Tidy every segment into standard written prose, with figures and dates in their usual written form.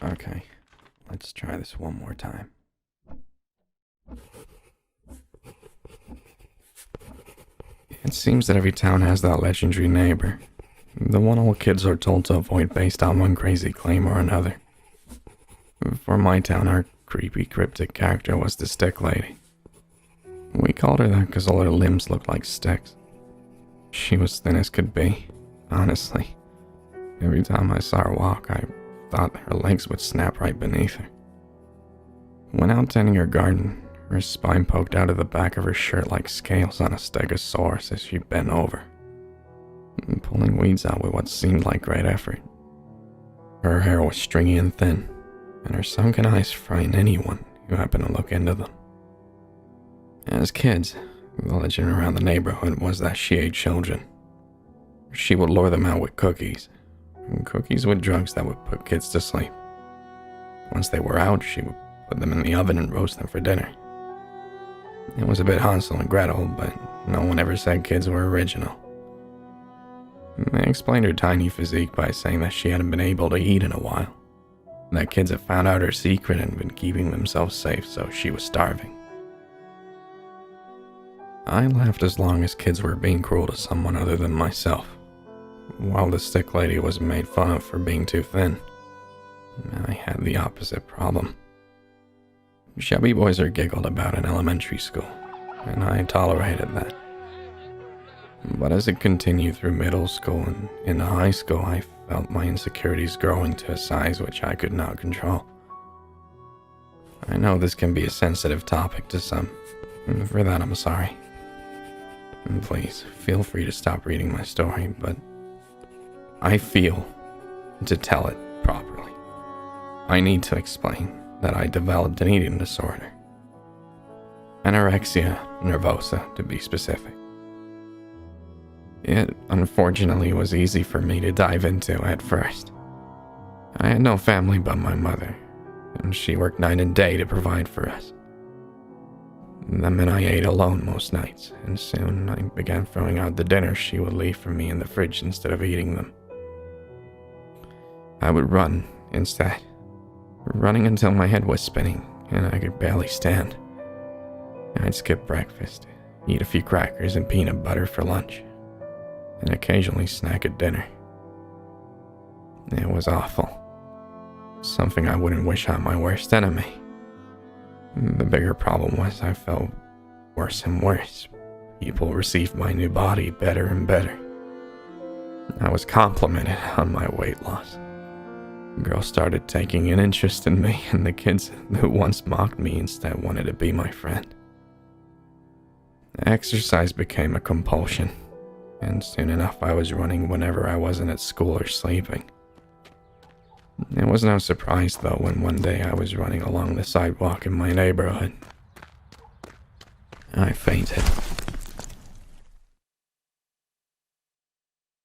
Okay, let's try this one more time. It seems that every town has that legendary neighbor. The one all kids are told to avoid based on one crazy claim or another. For my town, our creepy, cryptic character was the stick lady. We called her that because all her limbs looked like sticks. She was thin as could be, honestly. Every time I saw her walk, I thought her legs would snap right beneath her. When out tending her garden, her spine poked out of the back of her shirt like scales on a stegosaurus as she bent over, pulling weeds out with what seemed like great effort. Her hair was stringy and thin, and her sunken eyes frightened anyone who happened to look into them. As kids, the legend around the neighborhood was that she ate children. She would lure them out with cookies with drugs that would put kids to sleep. Once they were out, she would put them in the oven and roast them for dinner. It was a bit Hansel and Gretel, but no one ever said kids were original. They explained her tiny physique by saying that she hadn't been able to eat in a while, that kids had found out her secret and been keeping themselves safe, so she was starving. I laughed as long as kids were being cruel to someone other than myself, while the stick lady was made fun of for being too thin. I had the opposite problem. Chubby boys are giggled about in elementary school, and I tolerated that. But as it continued through middle school and into high school, I felt my insecurities growing to a size which I could not control. I know this can be a sensitive topic to some, and for that I'm sorry. And please, feel free to stop reading my story, but I feel to tell it properly. I need to explain that I developed an eating disorder. Anorexia nervosa, to be specific. It, unfortunately, was easy for me to dive into at first. I had no family but my mother, and she worked night and day to provide for us. That meant I ate alone most nights, and soon I began throwing out the dinners she would leave for me in the fridge instead of eating them. I would run instead, running until my head was spinning and I could barely stand. I'd skip breakfast, eat a few crackers and peanut butter for lunch, and occasionally snack at dinner. It was awful. Something I wouldn't wish on my worst enemy. The bigger problem was I felt worse and worse. People received my new body better and better. I was complimented on my weight loss. Girls started taking an interest in me, and the kids who once mocked me instead wanted to be my friend. Exercise became a compulsion, and soon enough I was running whenever I wasn't at school or sleeping. It was no surprise, though, when one day I was running along the sidewalk in my neighborhood. I fainted.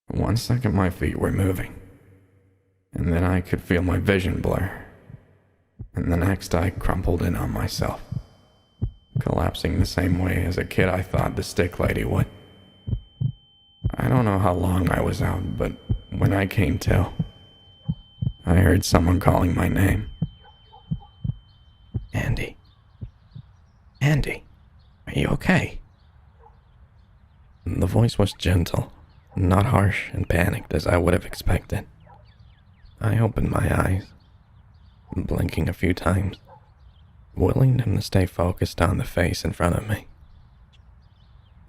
1 second my feet were moving, and then I could feel my vision blur, and the next I crumpled in on myself, collapsing the same way as a kid I thought the stick lady would. I don't know how long I was out, but when I came to, I heard someone calling my name. Andy. Andy, are you okay? The voice was gentle, not harsh and panicked as I would have expected. I opened my eyes, blinking a few times, willing them to stay focused on the face in front of me.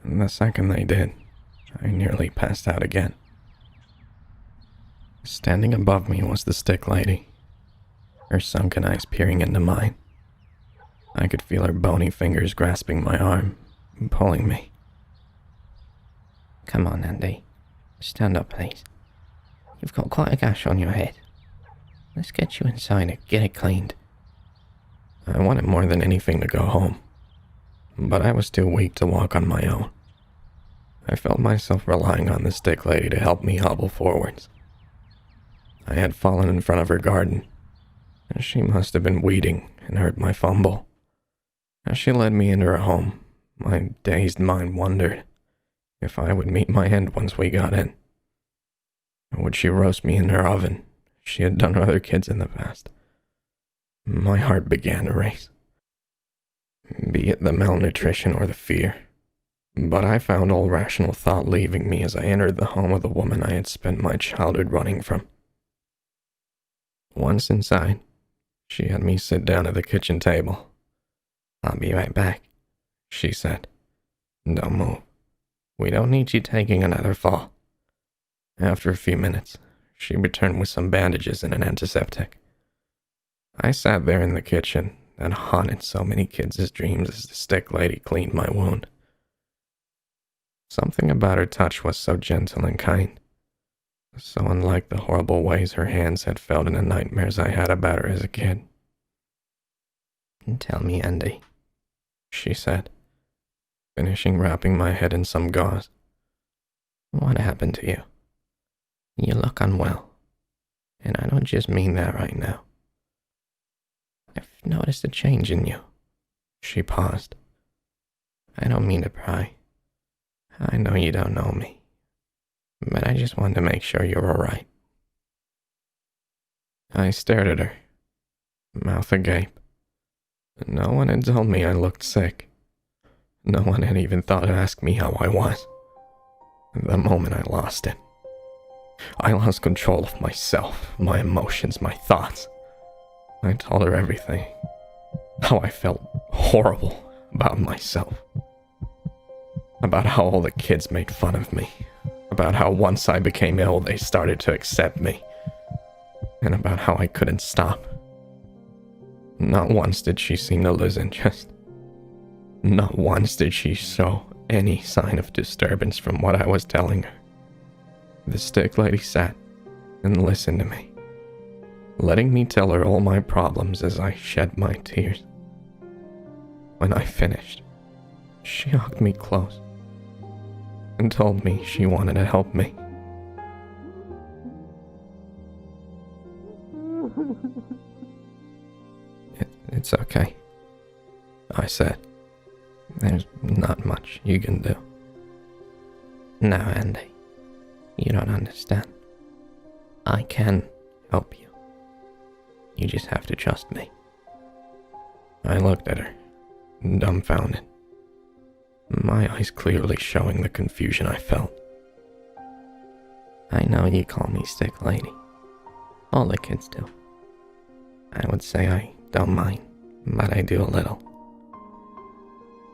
And the second they did, I nearly passed out again. Standing above me was the stick lady, her sunken eyes peering into mine. I could feel her bony fingers grasping my arm, pulling me. Come on, Andy. Stand up, please. You've got quite a gash on your head. Let's get you inside and get it cleaned. I wanted more than anything to go home, but I was too weak to walk on my own. I felt myself relying on the stick lady to help me hobble forwards. I had fallen in front of her garden, and she must have been weeding and heard my fumble. As she led me into her home, my dazed mind wondered if I would meet my end once we got in. Would she roast me in her oven? She had done to other kids in the past. My heart began to race. Be it the malnutrition or the fear, but I found all rational thought leaving me as I entered the home of the woman I had spent my childhood running from. Once inside, she had me sit down at the kitchen table. "I'll be right back," she said. "Don't move. We don't need you taking another fall." After a few minutes, she returned with some bandages and an antiseptic. I sat there in the kitchen that haunted so many kids' dreams as the stick lady cleaned my wound. Something about her touch was so gentle and kind, so unlike the horrible ways her hands had felt in the nightmares I had about her as a kid. "Tell me, Andy," she said, finishing wrapping my head in some gauze. "What happened to you? You look unwell, and I don't just mean that right now. I've noticed a change in you." She paused. "I don't mean to pry. I know you don't know me, but I just wanted to make sure you're all right." I stared at her, mouth agape. No one had told me I looked sick. No one had even thought to ask me how I was. The moment I lost it. I lost control of myself, my emotions, my thoughts. I told her everything. How I felt horrible about myself. About how all the kids made fun of me. About how once I became ill, they started to accept me. And about how I couldn't stop. Not once did she seem to listen, not once did she show any sign of disturbance from what I was telling her. The stick lady sat and listened to me, letting me tell her all my problems as I shed my tears. When I finished, she hugged me close and told me she wanted to help me. It's okay," I said. "There's not much you can do." "No, Andy, you don't understand. I can help you. You just have to trust me." I looked at her, dumbfounded, my eyes clearly showing the confusion I felt. "I know you call me stick lady. All the kids do. I would say I don't mind, but I do a little.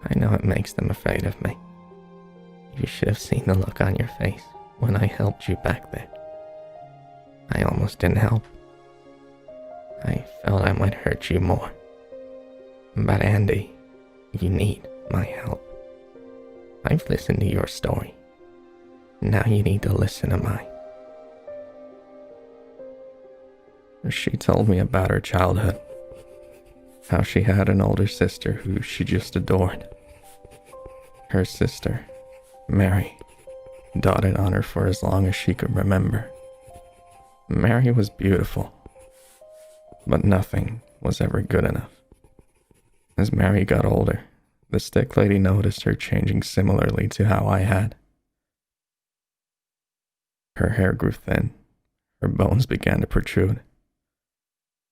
I know it makes them afraid of me. You should have seen the look on your face when I helped you back there. I almost didn't help. I felt I might hurt you more. But Andy, you need my help. I've listened to your story. Now you need to listen to mine." She told me about her childhood, how she had an older sister who she just adored. Her sister, Mary, doted on her for as long as she could remember. Mary was beautiful, but nothing was ever good enough. As Mary got older, the stick lady noticed her changing similarly to how I had. Her hair grew thin, her bones began to protrude,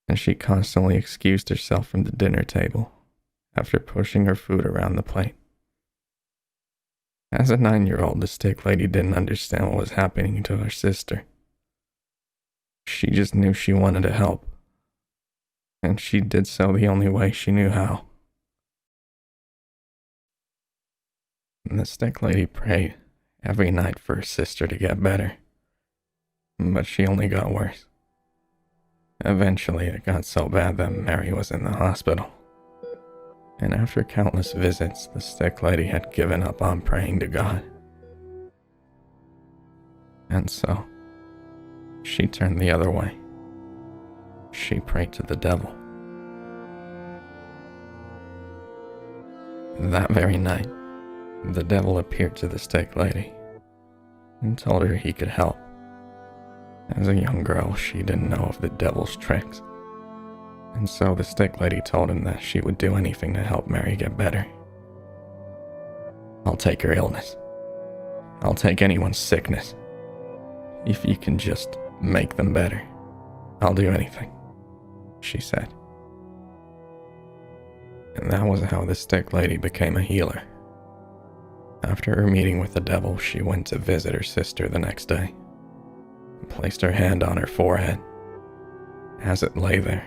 and she constantly excused herself from the dinner table after pushing her food around the plate. As a 9-year-old, the stick lady didn't understand what was happening to her sister. She just knew she wanted to help, and she did so the only way she knew how. And the stick lady prayed every night for her sister to get better, but she only got worse. Eventually, it got so bad that Mary was in the hospital. And after countless visits, the stick lady had given up on praying to God. And so, she turned the other way. She prayed to the devil. That very night, the devil appeared to the stick lady and told her he could help. As a young girl, she didn't know of the devil's tricks, and so the stick lady told him that she would do anything to help Mary get better. "I'll take her illness. I'll take anyone's sickness. If you can just make them better, I'll do anything," she said. And that was how the stick lady became a healer. After her meeting with the devil, she went to visit her sister the next day and placed her hand on her forehead. As it lay there,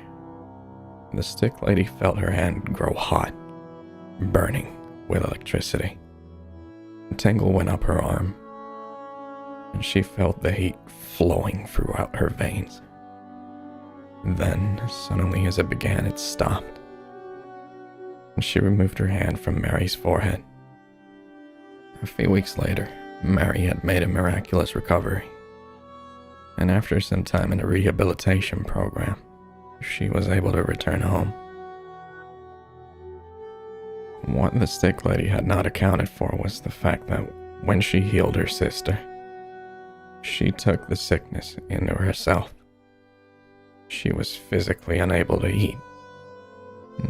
the stick lady felt her hand grow hot, burning with electricity. A tingle went up her arm, and she felt the heat flowing throughout her veins. Then, suddenly as it began, it stopped, and she removed her hand from Mary's forehead. A few weeks later, Mary had made a miraculous recovery, and after some time in a rehabilitation program, she was able to return home. What the stick lady had not accounted for was the fact that when she healed her sister, she took the sickness into herself. She was physically unable to eat.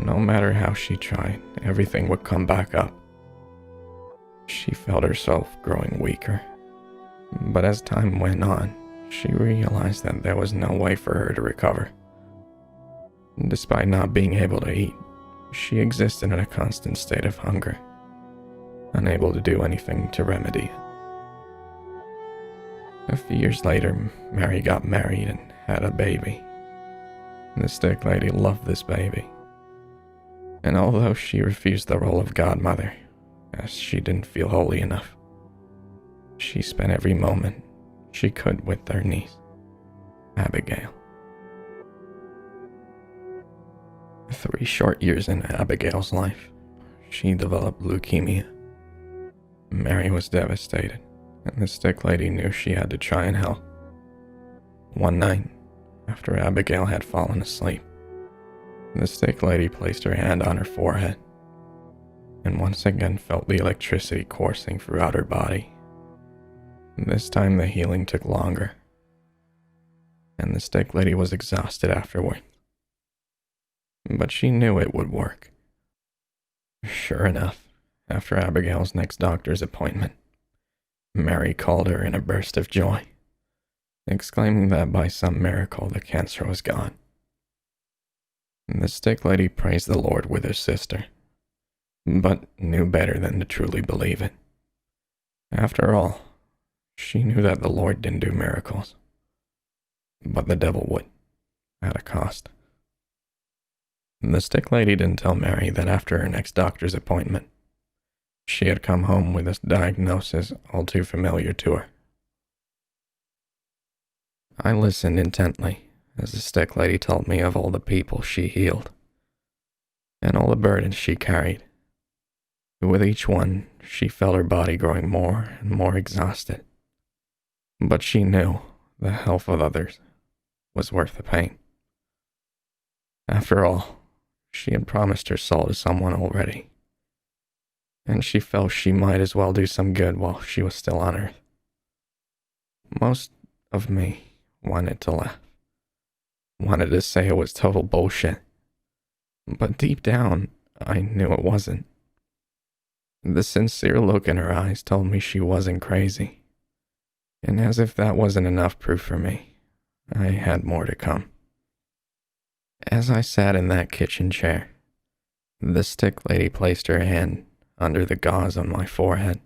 No matter how she tried, everything would come back up. She felt herself growing weaker. But as time went on, she realized that there was no way for her to recover. Despite not being able to eat, she existed in a constant state of hunger, unable to do anything to remedy it. A few years later, Mary got married and had a baby. The stick lady loved this baby. And although she refused the role of godmother, as she didn't feel holy enough, she spent every moment she could with their niece, Abigail. 3 short years into Abigail's life, she developed leukemia. Mary was devastated, and the stick lady knew she had to try and help. One night, after Abigail had fallen asleep, the stick lady placed her hand on her forehead, and once again felt the electricity coursing throughout her body. This time the healing took longer, and the stick lady was exhausted afterward. But she knew it would work. Sure enough, after Abigail's next doctor's appointment, Mary called her in a burst of joy, exclaiming that by some miracle the cancer was gone. The stick lady praised the Lord with her sister, but knew better than to truly believe it. After all, she knew that the Lord didn't do miracles, but the devil would, at a cost. The stick lady didn't tell Mary that after her next doctor's appointment, she had come home with a diagnosis all too familiar to her. I listened intently as the stick lady told me of all the people she healed, and all the burdens she carried. With each one, she felt her body growing more and more exhausted. But she knew the health of others was worth the pain. After all, she had promised her soul to someone already, and she felt she might as well do some good while she was still on earth. Most of me wanted to laugh, wanted to say it was total bullshit, but deep down, I knew it wasn't. The sincere look in her eyes told me she wasn't crazy, and as if that wasn't enough proof for me, I had more to come. As I sat in that kitchen chair, the stick lady placed her hand under the gauze on my forehead,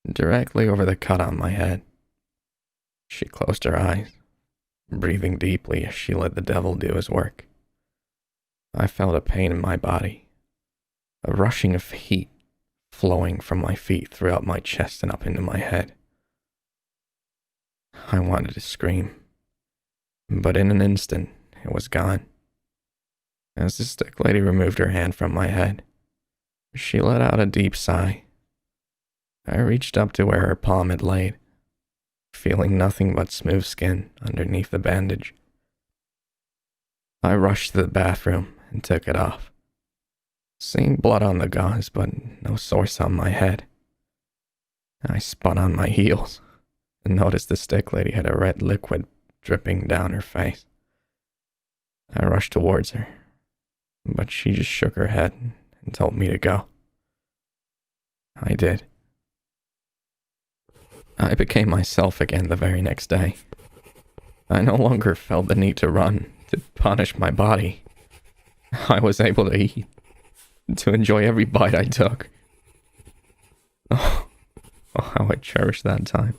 directly over the cut on my head. She closed her eyes, breathing deeply as she let the devil do his work. I felt a pain in my body, a rushing of heat flowing from my feet throughout my chest and up into my head. I wanted to scream, but in an instant, it was gone. As the stick lady removed her hand from my head, she let out a deep sigh. I reached up to where her palm had laid, feeling nothing but smooth skin underneath the bandage. I rushed to the bathroom and took it off, seeing blood on the gauze but no source on my head. I spun on my heels and noticed the stick lady had a red liquid dripping down her face. I rushed towards her, but she just shook her head and told me to go. I did. I became myself again the very next day. I no longer felt the need to run, to punish my body. I was able to eat, to enjoy every bite I took. Oh, how I cherish that time,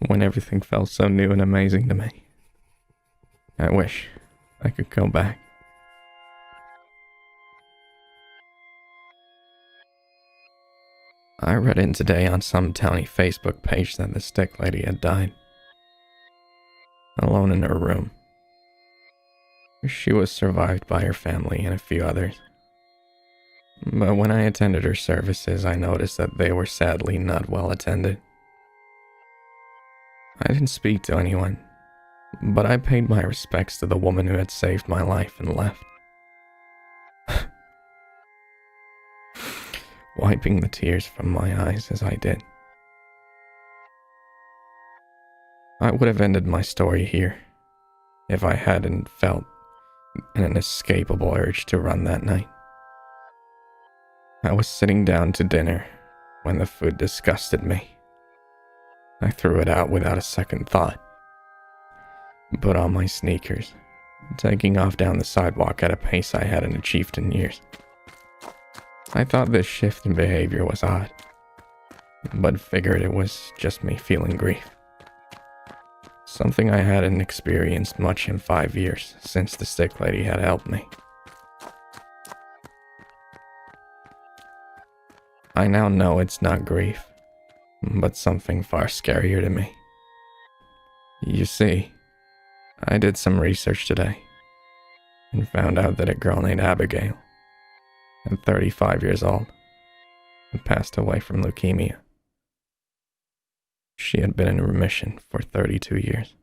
when everything felt so new and amazing to me. I wish I could go back. I read in today on some towny Facebook page that the stick lady had died, alone in her room. She was survived by her family and a few others. But when I attended her services, I noticed that they were sadly not well attended. I didn't speak to anyone, but I paid my respects to the woman who had saved my life and left. Wiping the tears from my eyes as I did. I would have ended my story here if I hadn't felt an inescapable urge to run that night. I was sitting down to dinner when the food disgusted me. I threw it out without a second thought, put on my sneakers, taking off down the sidewalk at a pace I hadn't achieved in years. I thought this shift in behavior was odd, but figured it was just me feeling grief. Something I hadn't experienced much in 5 years since the stick lady had helped me. I now know it's not grief, but something far scarier to me. You see, I did some research today, and found out that a girl named Abigail, at 35 years old, had passed away from leukemia. She had been in remission for 32 years.